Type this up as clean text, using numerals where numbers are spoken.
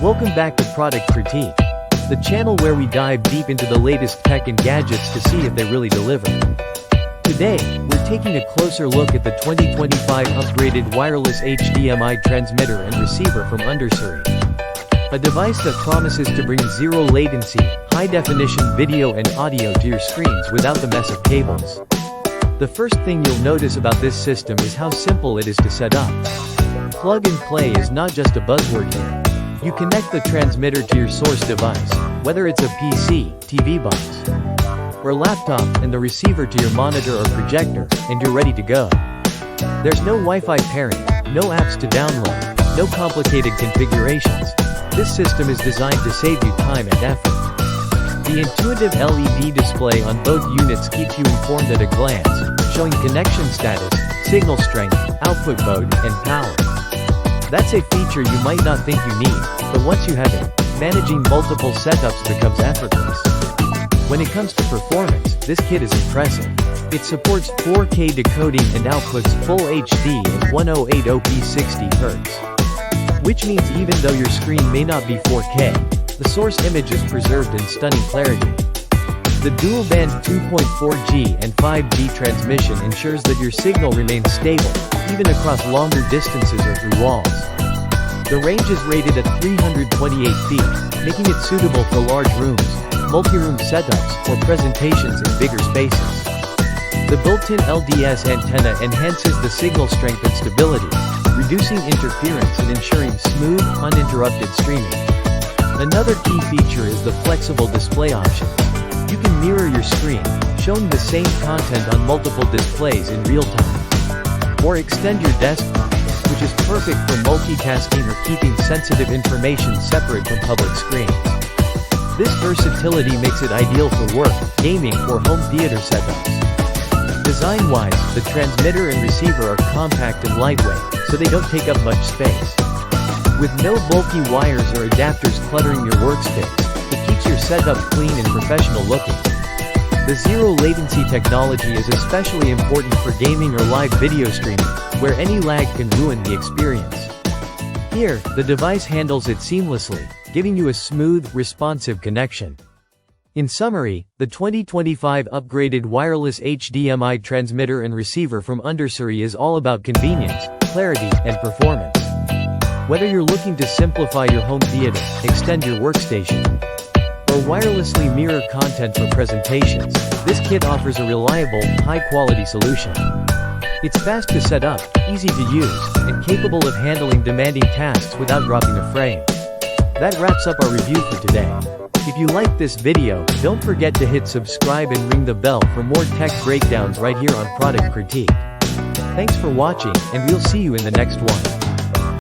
Welcome back to Product Critique, the channel where we dive deep into the latest tech and gadgets to see if they really deliver. Today, we're taking a closer look at the 2025 upgraded wireless HDMI transmitter and receiver from Undersary. A device that promises to bring zero latency, high-definition video and audio to your screens without the mess of cables. The first thing you'll notice about this system is how simple it is to set up. Plug and play is not just a buzzword here. You connect the transmitter to your source device, whether it's a PC, TV box, or laptop, and the receiver to your monitor or projector, and you're ready to go. There's no Wi-Fi pairing, no apps to download, no complicated configurations. This system is designed to save you time and effort. The intuitive LED display on both units keeps you informed at a glance, showing connection status, signal strength, output mode, and power. That's a feature you might not think you need, but once you have it, managing multiple setups becomes effortless. When it comes to performance, this kit is impressive. It supports 4K decoding and outputs full HD and 1080p 60 Hz. Which means even though your screen may not be 4K, the source image is preserved in stunning clarity. The dual-band 2.4G and 5G transmission ensures that your signal remains stable, even across longer distances or through walls. The range is rated at 328 feet, making it suitable for large rooms, multi-room setups, or presentations in bigger spaces. The built-in LDS antenna enhances the signal strength and stability, reducing interference and ensuring smooth, uninterrupted streaming. Another key feature is the flexible display options. You can mirror your screen, showing the same content on multiple displays in real time. Or extend your desktop, which is perfect for multitasking or keeping sensitive information separate from public screens. This versatility makes it ideal for work, gaming, or home theater setups. Design-wise, the transmitter and receiver are compact and lightweight, so they don't take up much space. With no bulky wires or adapters cluttering your workspace, it keeps your setup clean and professional looking. The zero latency technology is especially important for gaming or live video streaming, where any lag can ruin the experience. Here, the device handles it seamlessly, giving you a smooth, responsive connection. In summary, the 2025 upgraded wireless HDMI transmitter and receiver from Undersary is all about convenience, clarity, and performance. Whether you're looking to simplify your home theater, extend your workstation, or wirelessly mirror content for presentations, this kit offers a reliable, high-quality solution. It's fast to set up, easy to use, and capable of handling demanding tasks without dropping a frame. That wraps up our review for today. If you liked this video, don't forget to hit subscribe and ring the bell for more tech breakdowns right here on Product Critique. Thanks for watching, and we'll see you in the next one.